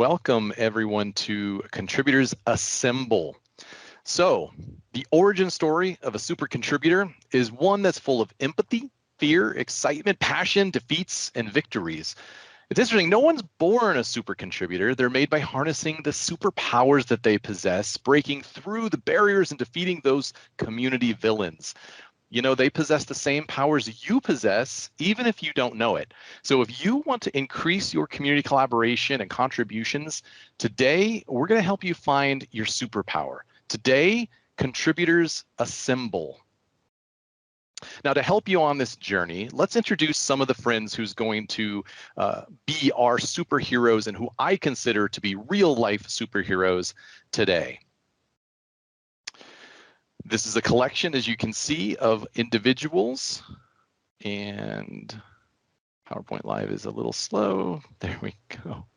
welcome everyone to Contributors Assemble. So, the origin story of a super contributor is one that's full of empathy, fear, excitement, passion, defeats, and victories. It's interesting, no one's born a super contributor. They're made by harnessing the superpowers that they possess, breaking through the barriers and defeating those community villains. You know, they possess the same powers you possess, even if you don't know it. So if you want to increase your community collaboration and contributions, today we're going to help you find your superpower. Today, Contributors Assemble. Now, to help you on this journey, let's introduce some of the friends who's going to be our superheroes and who I consider to be real-life superheroes today. This is a collection, as you can see, of individuals, and PowerPoint Live is a little slow. There we go.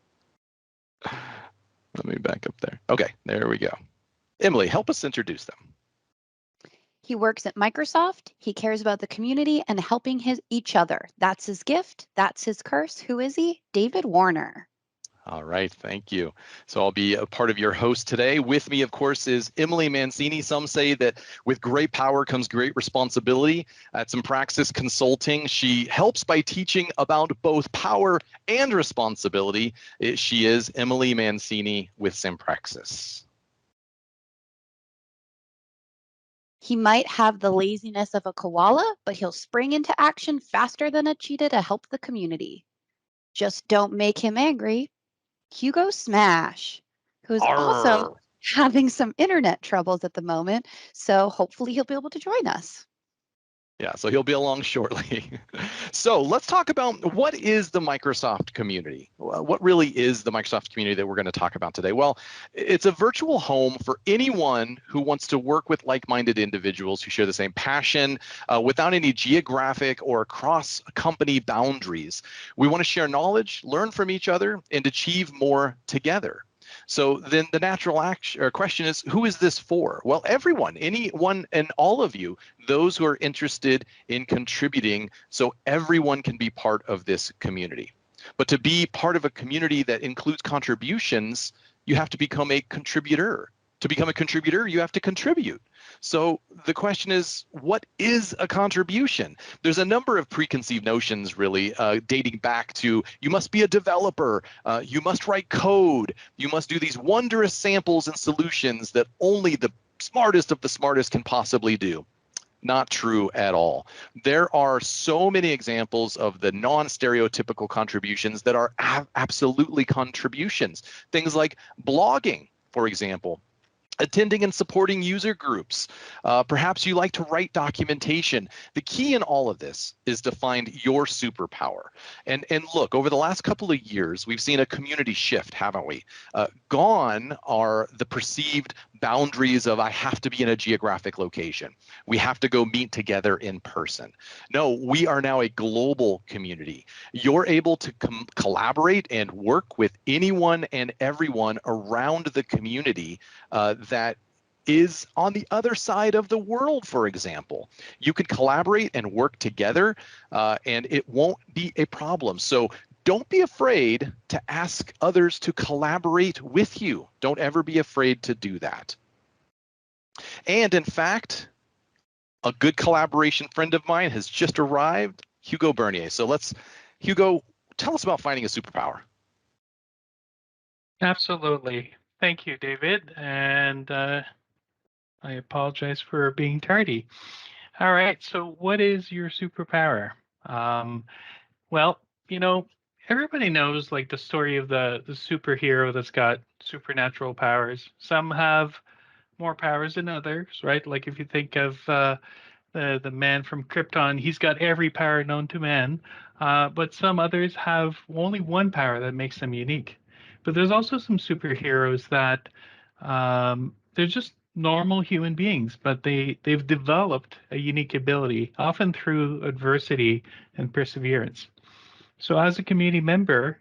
Let me back up there. Okay, there we go. Emily, help us introduce them. He works at Microsoft. He cares about the community and helping each other. That's his gift. That's his curse. Who is he? David Warner. All right, thank you. So I'll be a part of your host today. With me, of course, is Emily Mancini. Some say that with great power comes great responsibility. At Sympraxis Consulting, she helps by teaching about both power and responsibility. She is Emily Mancini with Sympraxis. He might have the laziness of a koala, but he'll spring into action faster than a cheetah to help the community. Just don't make him angry. Hugo Smash, who's also having some internet troubles at the moment, so hopefully he'll be able to join us. Yeah, so he'll be along shortly. So let's talk about what is the Microsoft community? What really is the Microsoft community that we're going to talk about today? Well, it's a virtual home for anyone who wants to work with like-minded individuals who share the same passion without any geographic or cross-company boundaries. We want to share knowledge, learn from each other, and achieve more together. So then the natural question is, who is this for? Well, everyone, anyone and all of you, those who are interested in contributing, so everyone can be part of this community. But to be part of a community that includes contributions, you have to become a contributor. To become a contributor, you have to contribute. So the question is, what is a contribution? There's a number of preconceived notions, really, dating back to you must be a developer, you must write code, you must do these wondrous samples and solutions that only the smartest of the smartest can possibly do. Not true at all. There are so many examples of the non-stereotypical contributions that are absolutely contributions. Things like blogging, for example. Attending and supporting user groups. Perhaps you like to write documentation. The key in all of this is to find your superpower. And look, over the last couple of years, we've seen a community shift, haven't we? Gone are the perceived boundaries of I have to be in a geographic location. We have to go meet together in person. No, we are now a global community. You're able to collaborate and work with anyone and everyone around the community that is on the other side of the world, for example. You could collaborate and work together and it won't be a problem. So don't be afraid to ask others to collaborate with you. Don't ever be afraid to do that. And in fact, a good collaboration friend of mine has just arrived, Hugo Bernier. So Hugo, tell us about finding a superpower. Absolutely. Thank you, David. And I apologize for being tardy. All right. So what is your superpower? Well, you know, everybody knows like the story of the superhero that's got supernatural powers. Some have more powers than others, right? Like if you think of the man from Krypton, he's got every power known to man. But some others have only one power that makes them unique. But there's also some superheroes that they're just normal human beings, but they've developed a unique ability, often through adversity and perseverance. So as a community member,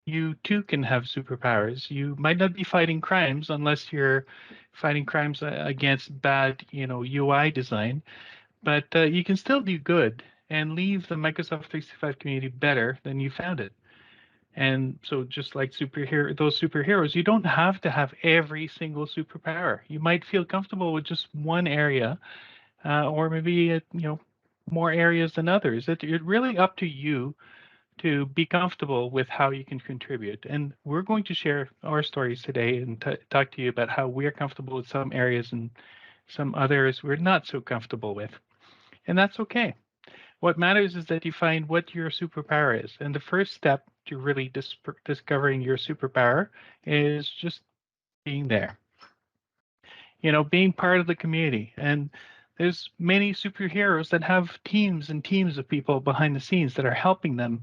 you too can have superpowers. You might not be fighting crimes unless you're fighting crimes against bad, UI design, but you can still do good and leave the Microsoft 365 community better than you found it. And so just like those superheroes, you don't have to have every single superpower. You might feel comfortable with just one area, or maybe more areas than others. It's really up to you to be comfortable with how you can contribute. And we're going to share our stories today and talk to you about how we're comfortable with some areas and some others we're not so comfortable with. And that's okay. What matters is that you find what your superpower is. And the first step to really discovering your superpower is just being there. Being part of the community. And there's many superheroes that have teams and teams of people behind the scenes that are helping them,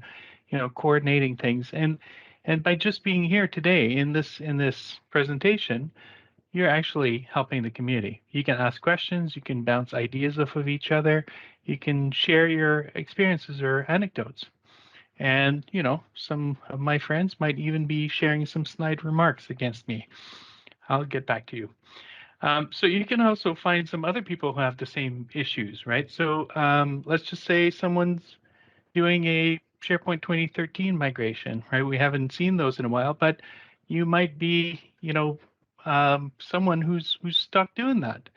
coordinating things. And by just being here today in this presentation, you're actually helping the community. You can ask questions, you can bounce ideas off of each other, you can share your experiences or anecdotes. And, some of my friends might even be sharing some snide remarks against me. I'll get back to you. So you can also find some other people who have the same issues, right? So let's just say someone's doing a SharePoint 2013 migration, right? We haven't seen those in a while, but you might be, someone who's stuck doing that.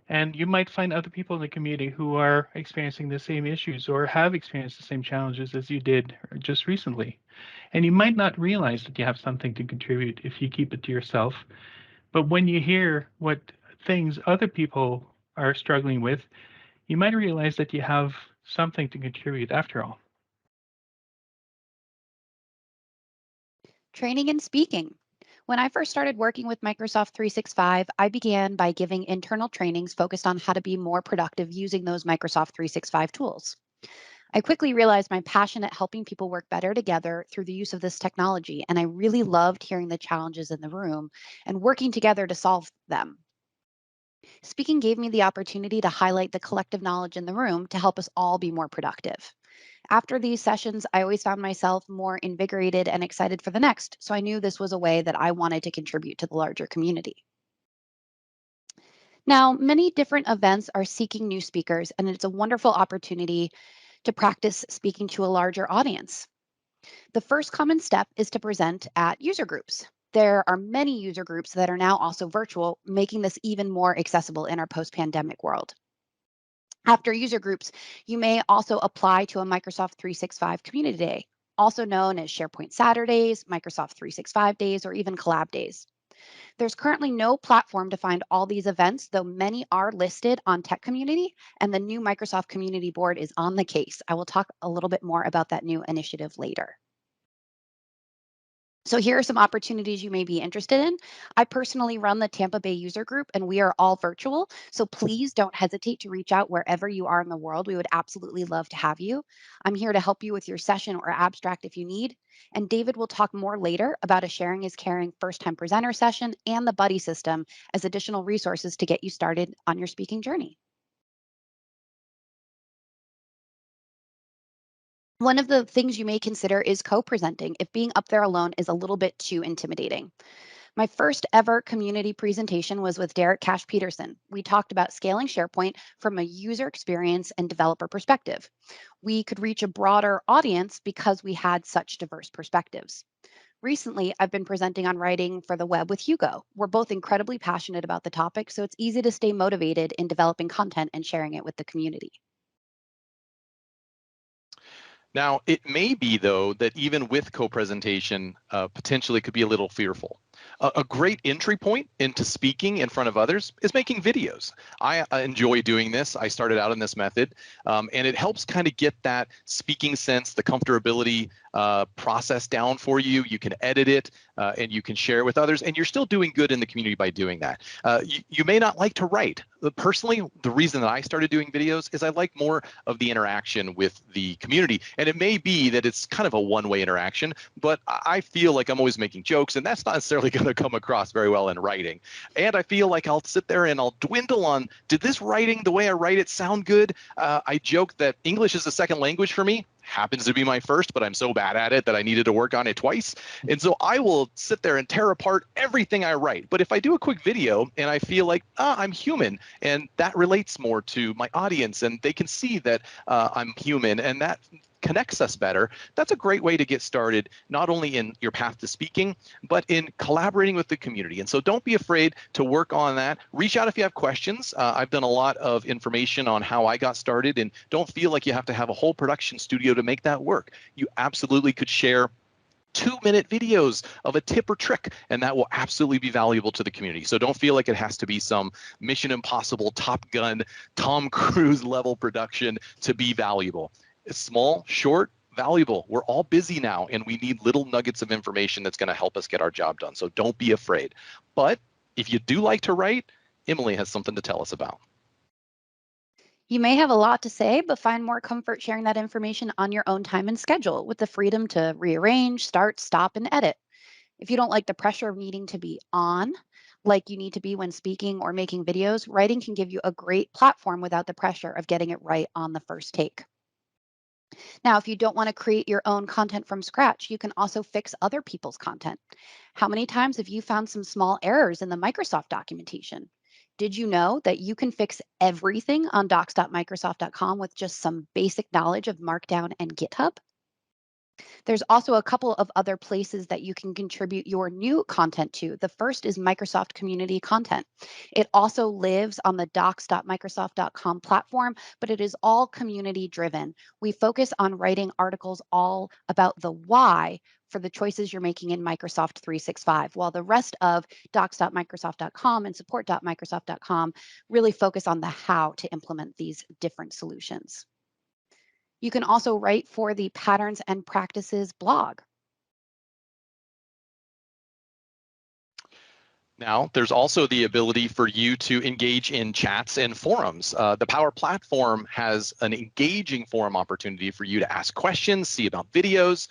And you might find other people in the community who are experiencing the same issues or have experienced the same challenges as you did just recently. And you might not realize that you have something to contribute if you keep it to yourself. But when you hear what things other people are struggling with, you might realize that you have something to contribute after all. Training and speaking. When I first started working with Microsoft 365, I began by giving internal trainings focused on how to be more productive using those Microsoft 365 tools. I quickly realized my passion at helping people work better together through the use of this technology, and I really loved hearing the challenges in the room and working together to solve them. Speaking gave me the opportunity to highlight the collective knowledge in the room to help us all be more productive. After these sessions, I always found myself more invigorated and excited for the next, so I knew this was a way that I wanted to contribute to the larger community. Now, many different events are seeking new speakers, and it's a wonderful opportunity to practice speaking to a larger audience. The first common step is to present at user groups. There are many user groups that are now also virtual, making this even more accessible in our post-pandemic world. After user groups, you may also apply to a Microsoft 365 Community Day, also known as SharePoint Saturdays, Microsoft 365 Days, or even Collab Days. There's currently no platform to find all these events, though many are listed on Tech Community, and the new Microsoft Community Board is on the case. I will talk a little bit more about that new initiative later. So here are some opportunities you may be interested in. I personally run the Tampa Bay user group, and we are all virtual. So please don't hesitate to reach out wherever you are in the world. We would absolutely love to have you. I'm here to help you with your session or abstract if you need. And David will talk more later about a Sharing is Caring first-time presenter session and the buddy system as additional resources to get you started on your speaking journey. One of the things you may consider is co-presenting if being up there alone is a little bit too intimidating. My first ever community presentation was with Derek Cash Peterson. We talked about scaling SharePoint from a user experience and developer perspective. We could reach a broader audience because we had such diverse perspectives. Recently, I've been presenting on writing for the web with Hugo. We're both incredibly passionate about the topic, so it's easy to stay motivated in developing content and sharing it with the community. Now, it may be, though, that even with co-presentation, potentially could be a little fearful. A great entry point into speaking in front of others is making videos. I enjoy doing this. I started out in this method, and it helps kind of get that speaking sense, the comfortability process down for you. You can edit it and you can share it with others, and you're still doing good in the community by doing that. You may not like to write. Personally, the reason that I started doing videos is I like more of the interaction with the community. And it may be that it's kind of a one-way interaction, but I feel like I'm always making jokes, and that's not necessarily going to come across very well in writing. And I feel like I'll sit there and I'll dwindle on, did this writing, the way I write it, sound good? I joke that English is a second language for me. Happens to be my first, but I'm so bad at it that I needed to work on it twice. And so I will sit there and tear apart everything I write. But if I do a quick video and I feel like I'm human, and that relates more to my audience, and they can see that I'm human, and that connects us better, that's a great way to get started, not only in your path to speaking, but in collaborating with the community. And so don't be afraid to work on that. Reach out if you have questions. I've done a lot of information on how I got started, and don't feel like you have to have a whole production studio to make that work. You absolutely could share 2-minute videos of a tip or trick, and that will absolutely be valuable to the community. So don't feel like it has to be some Mission Impossible, Top Gun, Tom Cruise level production to be valuable. It's small, short, valuable. We're all busy now, and we need little nuggets of information that's going to help us get our job done. So don't be afraid. But if you do like to write, Emily has something to tell us about. You may have a lot to say, but find more comfort sharing that information on your own time and schedule with the freedom to rearrange, start, stop, and edit. If you don't like the pressure of needing to be on, like you need to be when speaking or making videos, writing can give you a great platform without the pressure of getting it right on the first take. Now, if you don't want to create your own content from scratch, you can also fix other people's content. How many times have you found some small errors in the Microsoft documentation? Did you know that you can fix everything on docs.microsoft.com with just some basic knowledge of Markdown and GitHub? There's also a couple of other places that you can contribute your new content to. The first is Microsoft Community Content. It also lives on the docs.microsoft.com platform, but it is all community driven. We focus on writing articles all about the why for the choices you're making in Microsoft 365, while the rest of docs.microsoft.com and support.microsoft.com really focus on the how to implement these different solutions. You can also write for the Patterns and Practices blog. Now, there's also the ability for you to engage in chats and forums. The Power Platform has an engaging forum opportunity for you to ask questions, see about videos,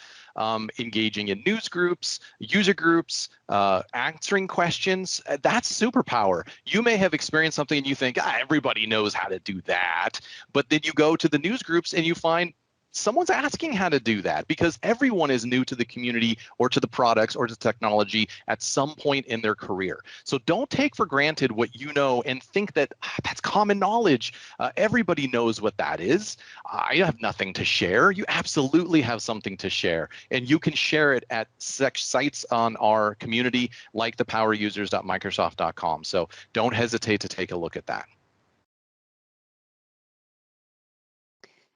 engaging in news groups, user groups, answering questions. That's superpower. You may have experienced something and you think, everybody knows how to do that. But then you go to the news groups and you find someone's asking how to do that, because everyone is new to the community or to the products or to technology at some point in their career. So don't take for granted what you know and think that that's common knowledge. Everybody knows what that is. I have nothing to share. You absolutely have something to share, and you can share it at such sites on our community like the powerusers.microsoft.com. So don't hesitate to take a look at that.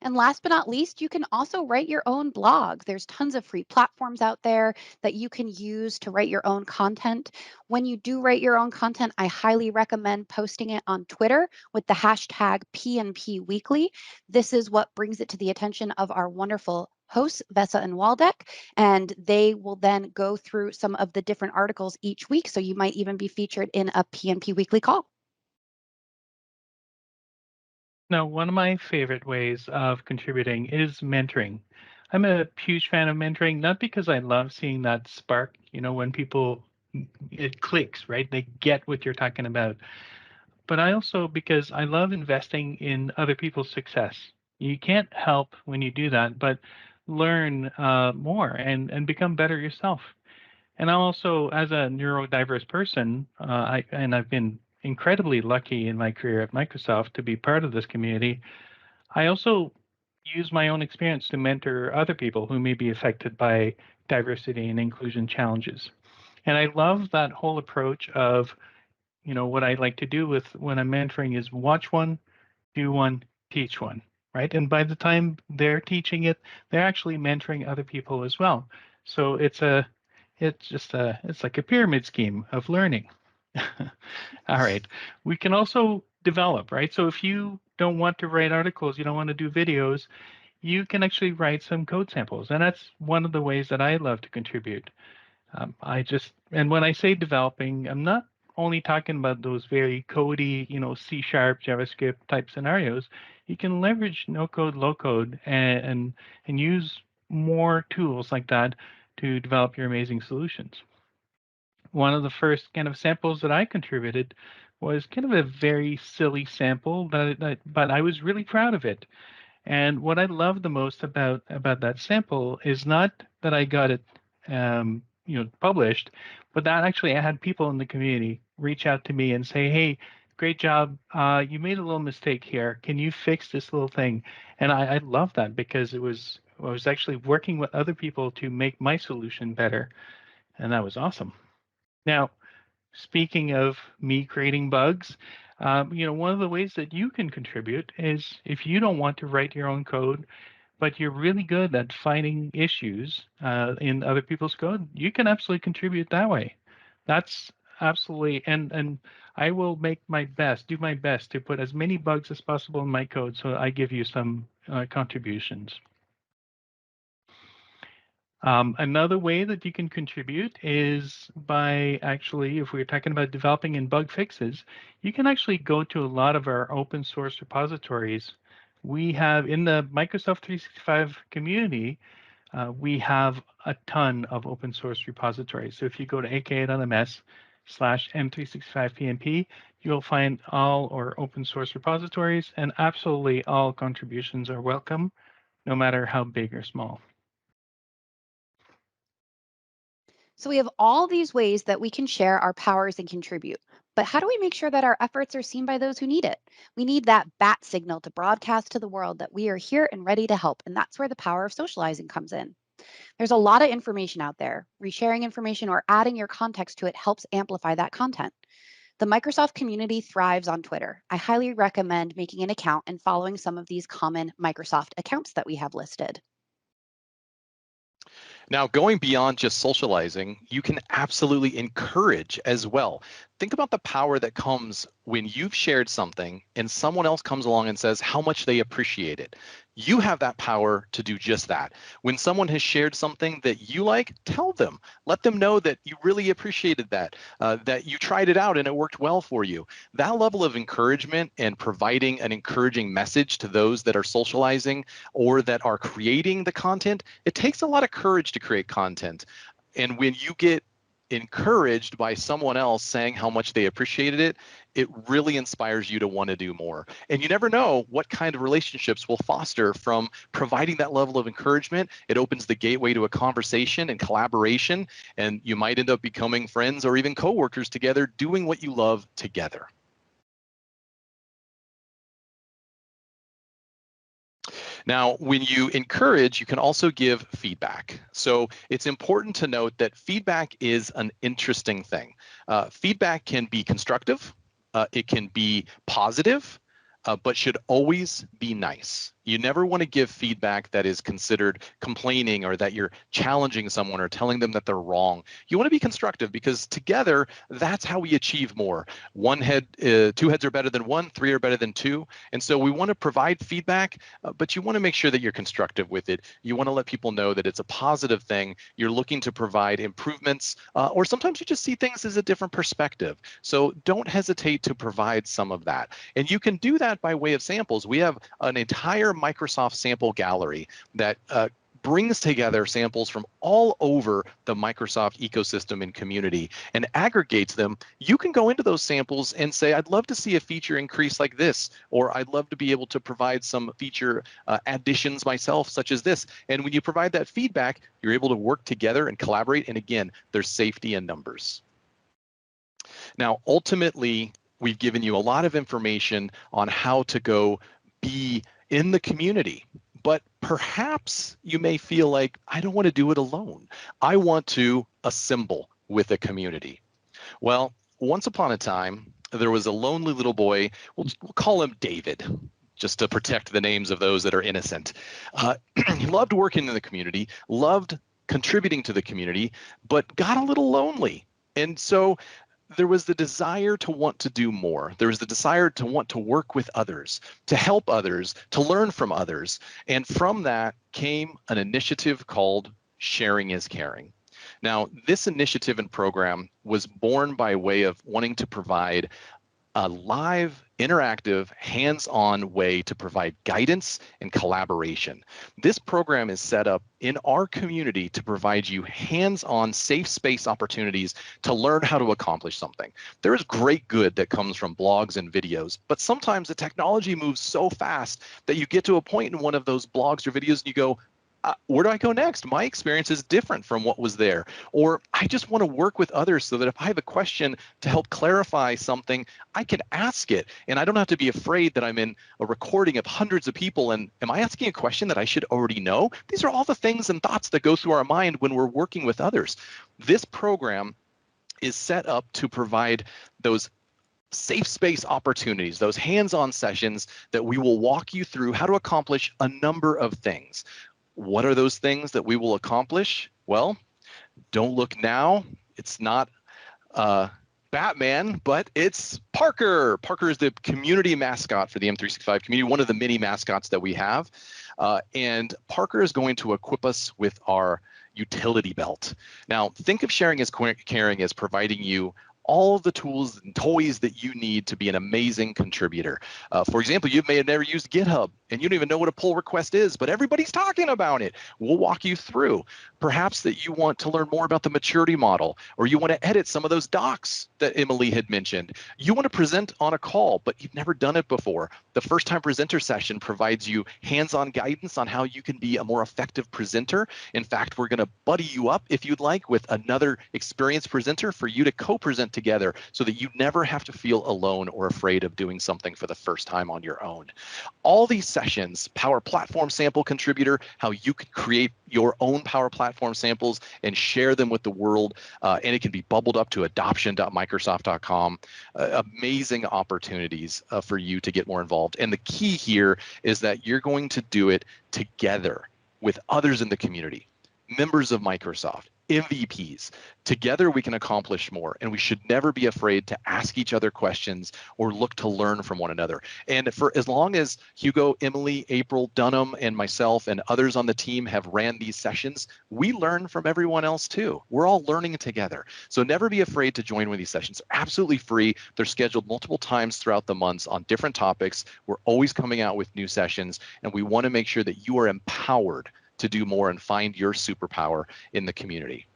And last but not least, you can also write your own blog. There's tons of free platforms out there that you can use to write your own content. When you do write your own content, I highly recommend posting it on Twitter with the hashtag PNP Weekly. This is what brings it to the attention of our wonderful hosts, Vesa and Waldeck, and they will then go through some of the different articles each week. So you might even be featured in a PNP Weekly call. Now, one of my favorite ways of contributing is mentoring. I'm a huge fan of mentoring, not because I love seeing that spark, when people, it clicks, right? They get what you're talking about. But I also, because I love investing in other people's success. You can't help when you do that, but learn more and become better yourself. And I also, as a neurodiverse person, I've been incredibly lucky in my career at Microsoft to be part of this community. I also use my own experience to mentor other people who may be affected by diversity and inclusion challenges. And I love that whole approach of, what I like to do with when I'm mentoring is watch one, do one, teach one, right? And by the time they're teaching it, they're actually mentoring other people as well. So it's like a pyramid scheme of learning. All right. We can also develop, right? So if you don't want to write articles, you don't want to do videos, you can actually write some code samples. And that's one of the ways that I love to contribute. And when I say developing, I'm not only talking about those very codey, C#, JavaScript type scenarios. You can leverage no code, low code and use more tools like that to develop your amazing solutions. One of the first kind of samples that I contributed was kind of a very silly sample, but I was really proud of it. And what I love the most about that sample is not that I got it, published, but that actually I had people in the community reach out to me and say, "Hey, great job! You made a little mistake here. Can you fix this little thing?" And I love that because it was was actually working with other people to make my solution better, and that was awesome. Now, speaking of me creating bugs, one of the ways that you can contribute is if you don't want to write your own code, but you're really good at finding issues in other people's code, you can absolutely contribute that way. That's absolutely, and I will make my best, do my best to put as many bugs as possible in my code, so I give you some contributions. Another way that you can contribute is by actually, if we're talking about developing and bug fixes, you can actually go to a lot of our open source repositories. We have in the Microsoft 365 community, we have a ton of open source repositories. So if you go to aka.ms/m365pnp, you'll find all our open source repositories, and absolutely all contributions are welcome, no matter how big or small. So we have all these ways that we can share our powers and contribute. But how do we make sure that our efforts are seen by those who need it? We need that bat signal to broadcast to the world that we are here and ready to help. And that's where the power of socializing comes in. There's a lot of information out there. Resharing information or adding your context to it helps amplify that content. The Microsoft community thrives on Twitter. I highly recommend making an account and following some of these common Microsoft accounts that we have listed. Now, going beyond just socializing, you can absolutely encourage as well. Think about the power that comes when you've shared something and someone else comes along and says how much they appreciate it. You have that power to do just that. When someone has shared something that you like, tell them. Let them know that you really appreciated that, that you tried it out and it worked well for you. That level of encouragement and providing an encouraging message to those that are socializing or that are creating the content, it takes a lot of courage to create content. And when you get encouraged by someone else saying how much they appreciated it, it really inspires you to want to do more. And you never know what kind of relationships will foster from providing that level of encouragement. It opens the gateway to a conversation and collaboration, and you might end up becoming friends or even coworkers together doing what you love together. Now, when you encourage, you can also give feedback. So it's important to note that feedback is an interesting thing. Feedback can be constructive, it can be positive, but should always be nice. You never want to give feedback that is considered complaining or that you're challenging someone or telling them that they're wrong. You want to be constructive because together, that's how we achieve more. Two heads are better than one, three are better than two. And so we want to provide feedback, but you want to make sure that you're constructive with it. You want to let people know that it's a positive thing. You're looking to provide improvements, or sometimes you just see things as a different perspective. So don't hesitate to provide some of that. And you can do that by way of samples. We have an entire Microsoft sample gallery that brings together samples from all over the Microsoft ecosystem and community and aggregates them. You can go into those samples and say, I'd love to see a feature increase like this, or I'd love to be able to provide some feature additions myself, such as this. And when you provide that feedback, you're able to work together and collaborate. And again, there's safety in numbers. Now, ultimately, we've given you a lot of information on how to go be in the community, but perhaps you may feel like, I don't want to do it alone. I want to assemble with a community. Well, once upon a time, there was a lonely little boy, we'll call him David, just to protect the names of those that are innocent. He loved working in the community, loved contributing to the community, but got a little lonely. And so there was the desire to want to do more. There was the desire to want to work with others, to help others, to learn from others. And from that came an initiative called Sharing is Caring. Now, this initiative and program was born by way of wanting to provide a live, interactive, hands-on way to provide guidance and collaboration. This program is set up in our community to provide you hands-on, safe space opportunities to learn how to accomplish something. There is great good that comes from blogs and videos, but sometimes the technology moves so fast that you get to a point in one of those blogs or videos and you go, where do I go next? My experience is different from what was there. Or I just want to work with others so that if I have a question to help clarify something, I can ask it. And I don't have to be afraid that I'm in a recording of hundreds of people. And am I asking a question that I should already know? These are all the things and thoughts that go through our mind when we're working with others. This program is set up to provide those safe space opportunities, those hands-on sessions that we will walk you through how to accomplish a number of things. What are those things that we will accomplish? Well, don't look now. It's not Batman, but it's Parker. Parker is the community mascot for the M365 community, one of the many mascots that we have. And Parker is going to equip us with our utility belt. Now, think of sharing as caring as providing you all of the tools and toys that you need to be an amazing contributor. For example, you may have never used GitHub and you don't even know what a pull request is, but everybody's talking about it. We'll walk you through. Perhaps that you want to learn more about the maturity model, or you want to edit some of those docs that Emily had mentioned. You want to present on a call, but you've never done it before. The first time presenter session provides you hands-on guidance on how you can be a more effective presenter. In fact, we're going to buddy you up, if you'd like, with another experienced presenter for you to co-present together so that you never have to feel alone or afraid of doing something for the first time on your own. All these sessions, Power Platform Sample Contributor, how you can create your own Power Platform samples and share them with the world, and it can be bubbled up to adoption.microsoft.com. Amazing opportunities for you to get more involved. And the key here is that you're going to do it together with others in the community, members of Microsoft, MVPs. Together we can accomplish more, and we should never be afraid to ask each other questions or look to learn from one another. And for as long as Hugo, Emily, April, Dunham, and myself and others on the team have ran these sessions, we learn from everyone else too. We're all learning together. So never be afraid to join one of these sessions. They're absolutely free. They're scheduled multiple times throughout the months on different topics. We're always coming out with new sessions, and we want to make sure that you are empowered to do more and find your superpower in the community.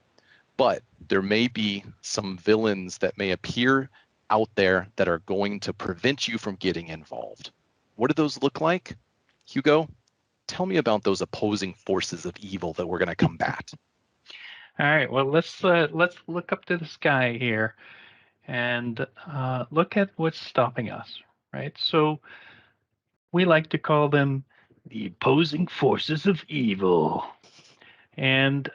But there may be some villains that may appear out there that are going to prevent you from getting involved. What do those look like? Hugo, tell me about those opposing forces of evil that we're going to combat. All right, well, let's look up to the sky here and look at what's stopping us, right? So we like to call them the opposing forces of evil. And,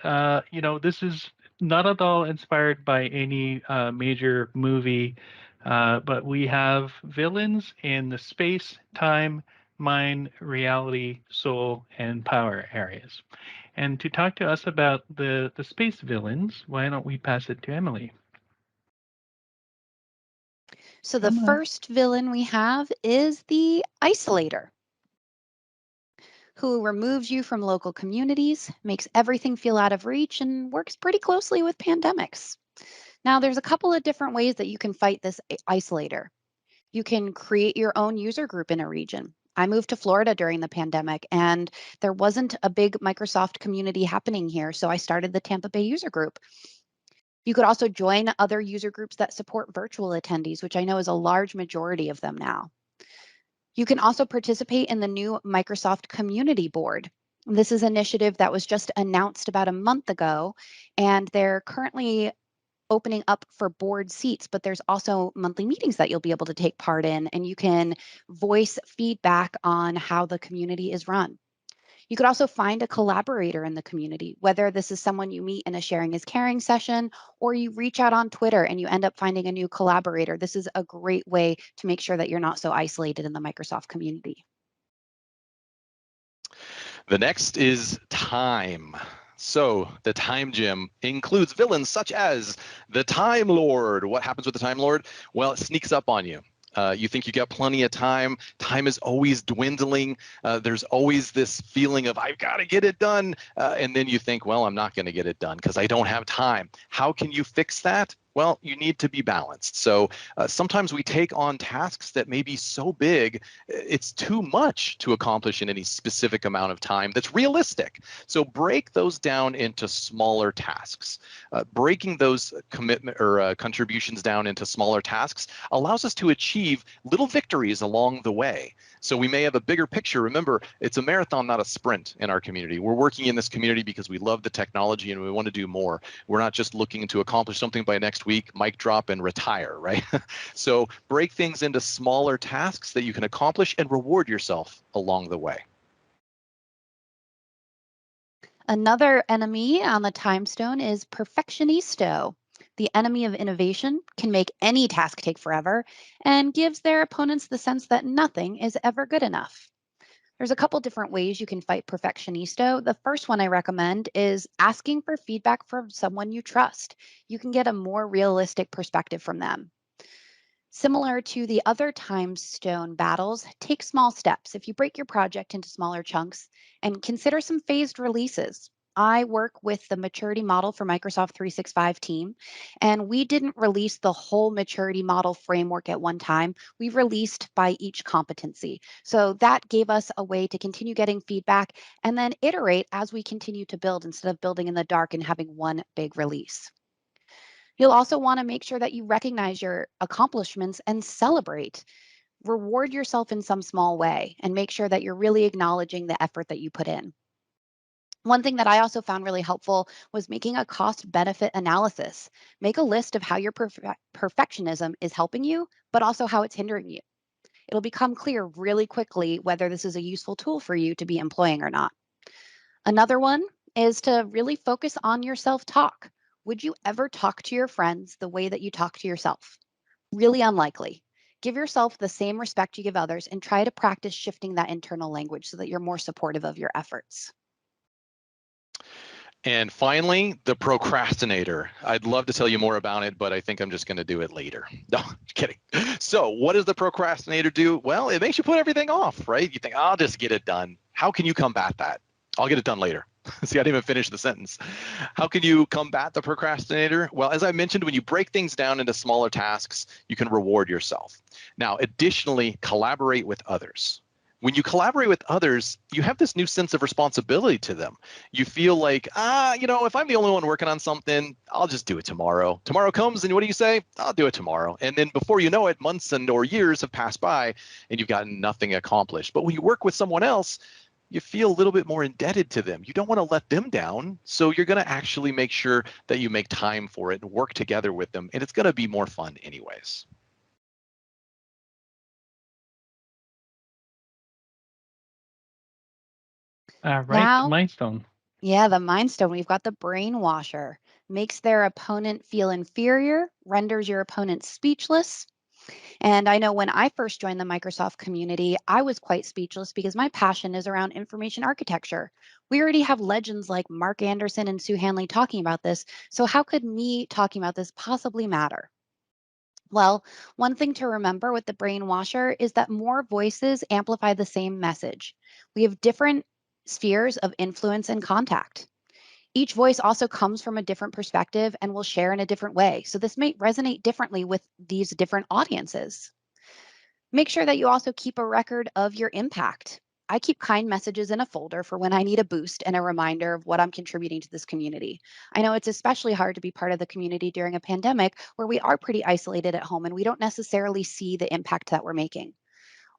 this is not at all inspired by any major movie, but we have villains in the space, time, mind, reality, soul, and power areas. And to talk to us about the space villains, why don't we pass it to Emily? So the first villain we have is the Isolator, who removes you from local communities, makes everything feel out of reach, and works pretty closely with pandemics. Now, there's a couple of different ways that you can fight this Isolator. You can create your own user group in a region. I moved to Florida during the pandemic, and there wasn't a big Microsoft community happening here, so I started the Tampa Bay user group. You could also join other user groups that support virtual attendees, which I know is a large majority of them now. You can also participate in the new Microsoft Community Board. This is an initiative that was just announced about a month ago, and they're currently opening up for board seats, but there's also monthly meetings that you'll be able to take part in, and you can voice feedback on how the community is run. You could also find a collaborator in the community, whether this is someone you meet in a sharing is caring session, or you reach out on Twitter and you end up finding a new collaborator. This is a great way to make sure that you're not so isolated in the Microsoft community. The next is time. So the Time Gym includes villains such as the Time Lord. What happens with the Time Lord? Well, it sneaks up on you. You think you got plenty of time. Time is always dwindling. There's always this feeling of I've got to get it done. And then you think, well, I'm not going to get it done because I don't have time. How can you fix that? Well, you need to be balanced. So sometimes we take on tasks that may be so big, it's too much to accomplish in any specific amount of time that's realistic. So break those down into smaller tasks. Breaking those commitment or contributions down into smaller tasks allows us to achieve little victories along the way. So we may have a bigger picture. Remember, it's a marathon, not a sprint in our community. We're working in this community because we love the technology and we want to do more. We're not just looking to accomplish something by next week, mic drop and retire, right? So break things into smaller tasks that you can accomplish and reward yourself along the way. Another enemy on the time stone is Perfectionisto. The enemy of innovation can make any task take forever and gives their opponents the sense that nothing is ever good enough. There's a couple different ways you can fight Perfectionisto. The first one I recommend is asking for feedback from someone you trust. You can get a more realistic perspective from them. Similar to the other time stone battles, take small steps. If you break your project into smaller chunks and consider some phased releases. I work with the maturity model for Microsoft 365 team, and we didn't release the whole maturity model framework at one time. We released by each competency. So that gave us a way to continue getting feedback and then iterate as we continue to build instead of building in the dark and having one big release. You'll also want to make sure that you recognize your accomplishments and celebrate. Reward yourself in some small way and make sure that you're really acknowledging the effort that you put in. One thing that I also found really helpful was making a cost benefit analysis. Make a list of how your perfectionism is helping you, but also how it's hindering you. It'll become clear really quickly whether this is a useful tool for you to be employing or not. Another one is to really focus on your self-talk. Would you ever talk to your friends the way that you talk to yourself? Really unlikely. Give yourself the same respect you give others and try to practice shifting that internal language so that you're more supportive of your efforts. And finally, the procrastinator. I'd love to tell you more about it, but I think I'm just going to do it later. No, kidding. So what does the procrastinator do? Well, it makes you put everything off, right? You think, I'll just get it done. How can you combat that? I'll get it done later. See, I didn't even finish the sentence. How can you combat the procrastinator? Well, as I mentioned, when you break things down into smaller tasks, you can reward yourself. Now, additionally, collaborate with others. When you collaborate with others, you have this new sense of responsibility to them. You feel like, if I'm the only one working on something, I'll just do it tomorrow. Tomorrow comes and what do you say? I'll do it tomorrow. And then before you know it, months or years have passed by and you've gotten nothing accomplished. But when you work with someone else, you feel a little bit more indebted to them. You don't want to let them down. So you're going to actually make sure that you make time for it and work together with them. And it's going to be more fun anyways. Right, the Now, Mind Stone. yeah, the Mind Stone, we've got the Brainwasher. Makes their opponent feel inferior, renders your opponent speechless. And I know when I first joined the Microsoft community, I was quite speechless because my passion is around information architecture. We already have legends like Mark Anderson and Sue Hanley talking about this. So how could me talking about this possibly matter? Well, one thing to remember with the Brainwasher is that more voices amplify the same message. We have different spheres of influence and contact. Each voice also comes from a different perspective and will share in a different way. So this may resonate differently with these different audiences. Make sure that you also keep a record of your impact. I keep kind messages in a folder for when I need a boost and a reminder of what I'm contributing to this community. I know it's especially hard to be part of the community during a pandemic where we are pretty isolated at home and we don't necessarily see the impact that we're making.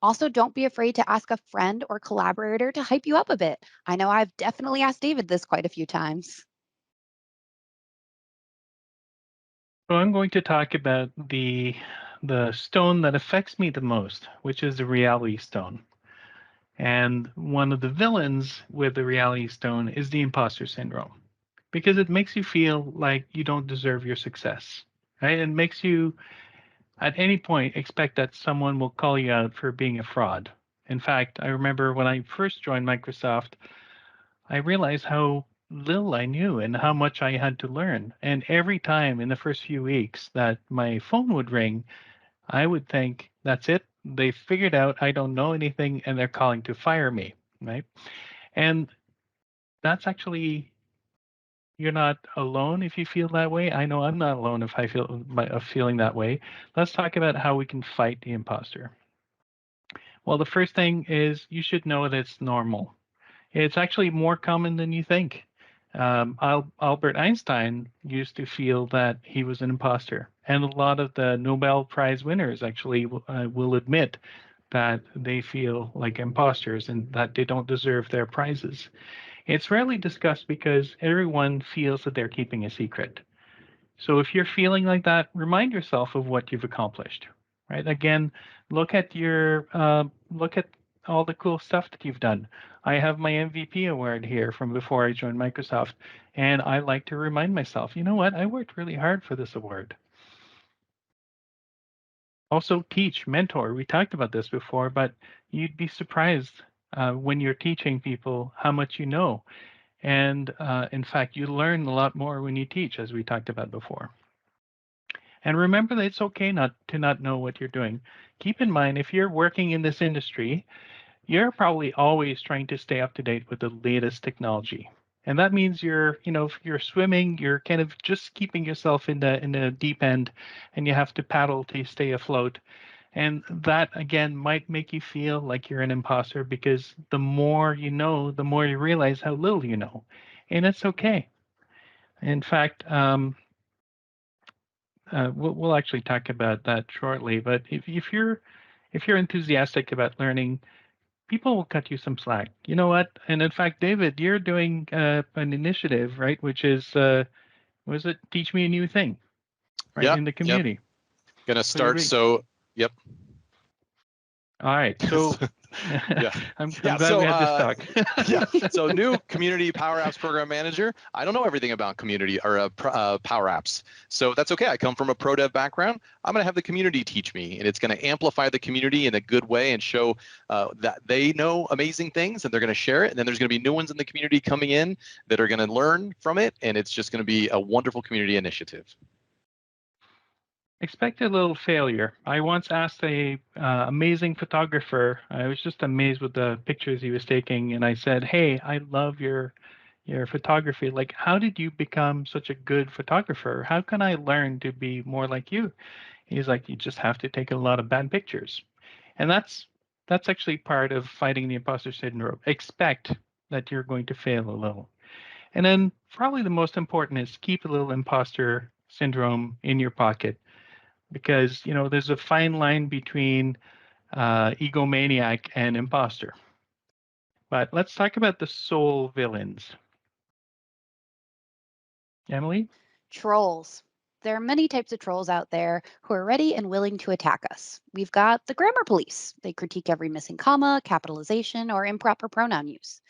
Also, don't be afraid to ask a friend or collaborator to hype you up a bit. I know I've definitely asked David this quite a few times. So I'm going to talk about the stone that affects me the most, which is the reality stone. And one of the villains with the reality stone is the imposter syndrome, because it makes you feel like you don't deserve your success, right? It makes you at any point expect that someone will call you out for being a fraud. In fact, I remember when I first joined Microsoft, I realized how little I knew and how much I had to learn. And every time in the first few weeks that my phone would ring, I would think, that's it. They figured out I don't know anything and they're calling to fire me, right? And that's actually You're not alone if you feel that way. I know I'm not alone if I feel of feeling that way. Let's talk about how we can fight the imposter. Well, the first thing is you should know that it's normal. It's actually more common than you think. Albert Einstein used to feel that he was an imposter, and a lot of the Nobel Prize winners actually will admit that they feel like imposters and that they don't deserve their prizes. It's rarely discussed because everyone feels that they're keeping a secret. So if you're feeling like that, remind yourself of what you've accomplished. Right? Again, look at all the cool stuff that you've done. I have my MVP award here from before I joined Microsoft, and I like to remind myself, you know what? I worked really hard for this award. Also, teach, mentor. We talked about this before, but you'd be surprised when you're teaching people how much you know. And in fact, you learn a lot more when you teach, as we talked about before. And remember that it's okay not to not know what you're doing. Keep in mind, if you're working in this industry, you're probably always trying to stay up to date with the latest technology. And that means if you're swimming, you're kind of just keeping yourself in the deep end, and you have to paddle to stay afloat. And that again might make you feel like you're an imposter because the more you know, the more you realize how little you know, and it's okay. In fact, we'll actually talk about that shortly. But if you're enthusiastic about learning, people will cut you some slack. You know what? And in fact, David, you're doing an initiative, right? Which is was it Teach Me a New Thing, right? Yep. In the Yep. community. Gonna So you'll start. be So, yep. all right. So Yeah. I'm Yeah. glad we So, had this talk. yeah. So, new community Power Apps program manager. I don't know everything about community or Power Apps, so that's okay. I come from a pro dev background. I'm going to have the community teach me, and it's going to amplify the community in a good way and show that they know amazing things, and they're going to share it. And then there's going to be new ones in the community coming in that are going to learn from it, and it's just going to be a wonderful community initiative. Expect a little failure. I once asked a amazing photographer. I was just amazed with the pictures he was taking, and I said, "Hey, I love your photography. Like, how did you become such a good photographer? How can I learn to be more like you?" He's like, "You just have to take a lot of bad pictures," and that's actually part of fighting the imposter syndrome. Expect that you're going to fail a little, and then probably the most important is keep a little imposter syndrome in your pocket because there's a fine line between egomaniac and imposter. But let's talk about the soul villains. Emily? Trolls. There are many types of trolls out there who are ready and willing to attack us. We've got the grammar police. They critique every missing comma, capitalization, or improper pronoun use.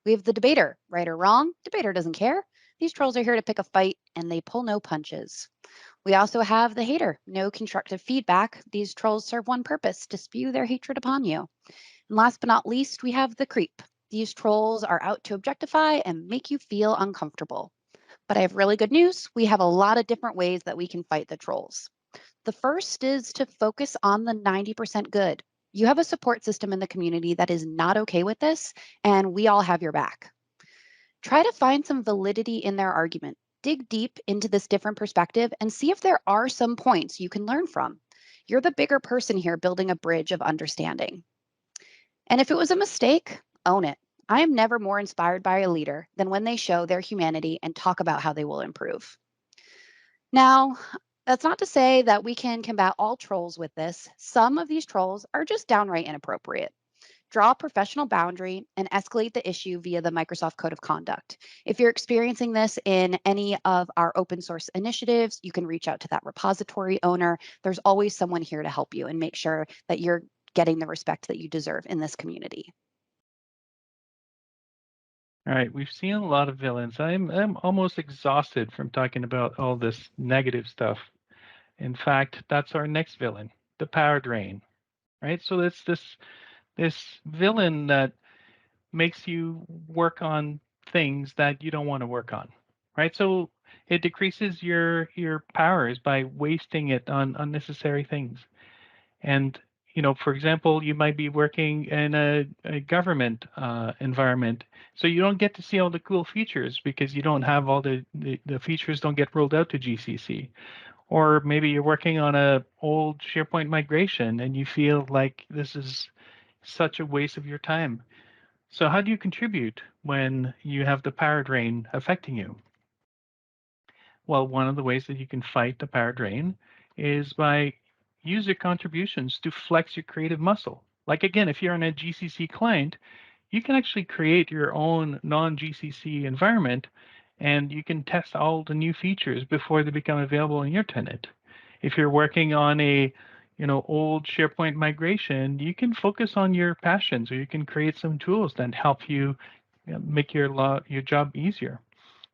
We have the debater. Right or wrong, debater doesn't care. These trolls are here to pick a fight and they pull no punches. We also have the hater. No constructive feedback. These trolls serve one purpose, to spew their hatred upon you. And last but not least, we have the creep. These trolls are out to objectify and make you feel uncomfortable. But I have really good news. We have a lot of different ways that we can fight the trolls. The first is to focus on the 90% good. You have a support system in the community that is not okay with this, and we all have your back. Try to find some validity in their argument. Dig deep into this different perspective and see if there are some points you can learn from. You're the bigger person here building a bridge of understanding. And if it was a mistake, own it. I am never more inspired by a leader than when they show their humanity and talk about how they will improve. Now, that's not to say that we can combat all trolls with this. Some of these trolls are just downright inappropriate. Draw a professional boundary and escalate the issue via the Microsoft Code of Conduct. If you're experiencing this in any of our open source initiatives, you can reach out to that repository owner. There's always someone here to help you and make sure that you're getting the respect that you deserve in this community. All right, we've seen a lot of villains. I'm almost exhausted from talking about all this negative stuff. In fact, that's our next villain, the power drain. Right? So it's this villain that makes you work on things that you don't want to work on. Right? So it decreases your powers by wasting it on unnecessary things. And for example, you might be working in a government environment, so you don't get to see all the cool features because you don't have all the features don't get rolled out to GCC. Or maybe you're working on a old SharePoint migration and you feel like this is such a waste of your time. So how do you contribute when you have the power drain affecting you? Well, one of the ways that you can fight the power drain is by user contributions to flex your creative muscle. Like again, if you're on a GCC client, you can actually create your own non-GCC environment and you can test all the new features before they become available in your tenant. If you're working on a old SharePoint migration, you can focus on your passions, or you can create some tools that help you make your job easier.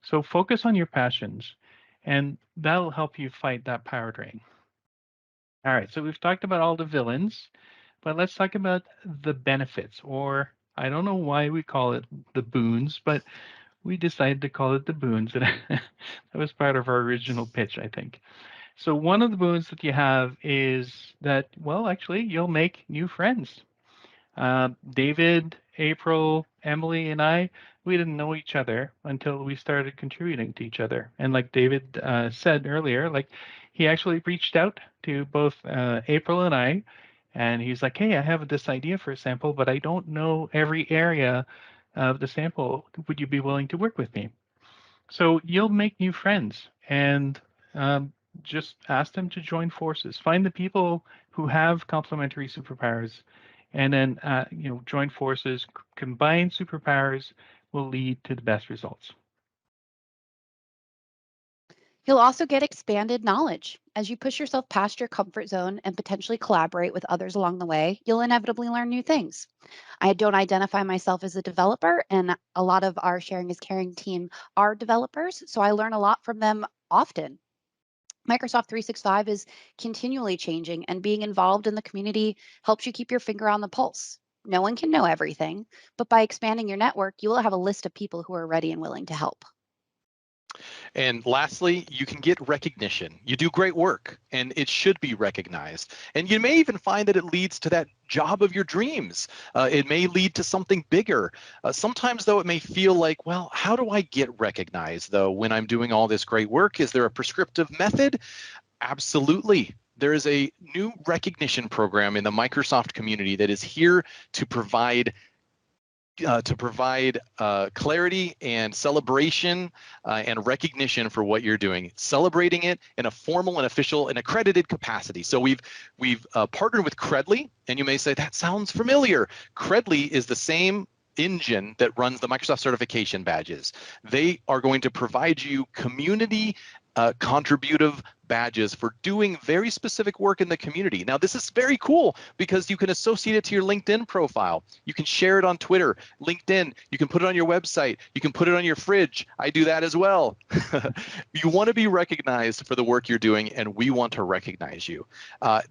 So focus on your passions, and that'll help you fight that power drain. All right, so we've talked about all the villains, but let's talk about the benefits, or I don't know why we call it the boons, but we decided to call it the boons. And that was part of our original pitch, I think. So one of the boons that you have is that, well, actually, you'll make new friends. David, April, Emily, and I, we didn't know each other until we started contributing to each other. And like David said earlier, like he actually reached out to both April and I, and he's like, hey, I have this idea for a sample, but I don't know every area of the sample. Would you be willing to work with me? So you'll make new friends, and um, just ask them to join forces. Find the people who have complementary superpowers, and then join forces. Combined superpowers will lead to the best results. You'll also get expanded knowledge. As you push yourself past your comfort zone and potentially collaborate with others along the way, you'll inevitably learn new things. I don't identify myself as a developer, and a lot of our Sharing is Caring team are developers, so I learn a lot from them often. Microsoft 365 is continually changing, and being involved in the community helps you keep your finger on the pulse. No one can know everything, but by expanding your network, you will have a list of people who are ready and willing to help. And lastly, you can get recognition. You do great work, and it should be recognized. And you may even find that it leads to that job of your dreams. It may lead to something bigger. Sometimes, though, it may feel like, well, how do I get recognized, though, when I'm doing all this great work? Is there a prescriptive method? Absolutely. There is a new recognition program in the Microsoft community that is here to provide clarity and celebration and recognition for what you're doing, celebrating it in a formal and official and accredited capacity. So we've partnered with Credly, and you may say, that sounds familiar. Credly is the same engine that runs the Microsoft certification badges. They are going to provide you community contributive badges for doing very specific work in the community. Now, this is very cool because you can associate it to your LinkedIn profile. You can share it on Twitter, LinkedIn. You can put it on your website. You can put it on your fridge. I do that as well. You want to be recognized for the work you're doing, and we want to recognize you.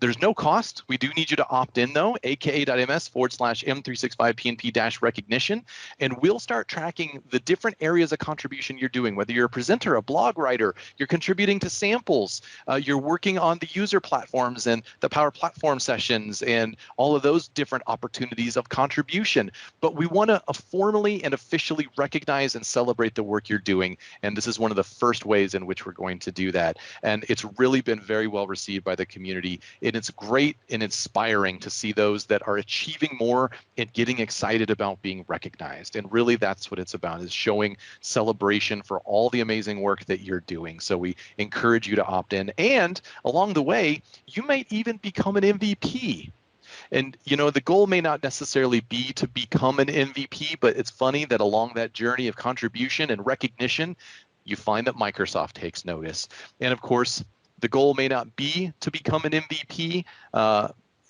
There's no cost. We do need you to opt in, though, aka.ms/M365PNP-recognition, and we'll start tracking the different areas of contribution you're doing, whether you're a presenter, a blog writer, you're contributing to samples, you're working on the user platforms and the Power Platform sessions and all of those different opportunities of contribution. But we want to formally and officially recognize and celebrate the work you're doing. And this is one of the first ways in which we're going to do that. And it's really been very well received by the community. And it's great and inspiring to see those that are achieving more and getting excited about being recognized. And really, that's what it's about, is showing celebration for all the amazing work that you're doing. So we encourage you to opt in. And along the way, you might even become an MVP. And, the goal may not necessarily be to become an MVP, but it's funny that along that journey of contribution and recognition, you find that Microsoft takes notice. And of course, the goal may not be to become an MVP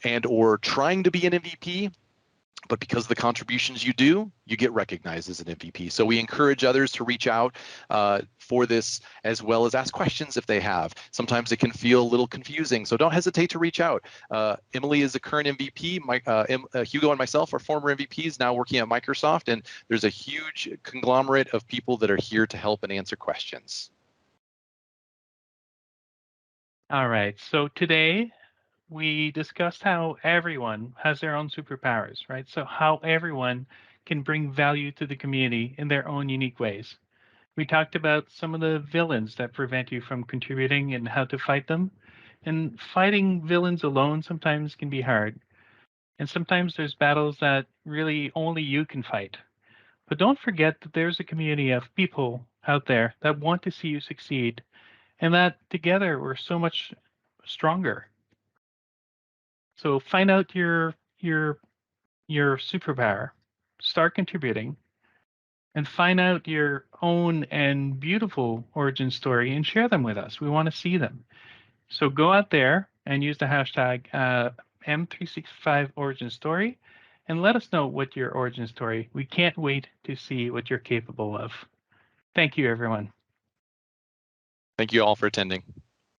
and or trying to be an MVP, but because of the contributions you do, you get recognized as an MVP. So we encourage others to reach out for this, as well as ask questions if they have. Sometimes it can feel a little confusing, so don't hesitate to reach out. Emily is the current MVP. Hugo and myself are former MVPs, now working at Microsoft, and there's a huge conglomerate of people that are here to help and answer questions. All right, so today we discussed how everyone has their own superpowers, right? So how everyone can bring value to the community in their own unique ways. We talked about some of the villains that prevent you from contributing and how to fight them. And fighting villains alone sometimes can be hard. And sometimes there's battles that really only you can fight. But don't forget that there's a community of people out there that want to see you succeed, and that together we're so much stronger. So find out your superpower, start contributing, and find out your own and beautiful origin story and share them with us. We want to see them. So go out there and use the hashtag M365 origin story and let us know what your origin story. We can't wait to see what you're capable of. Thank you, everyone. Thank you all for attending.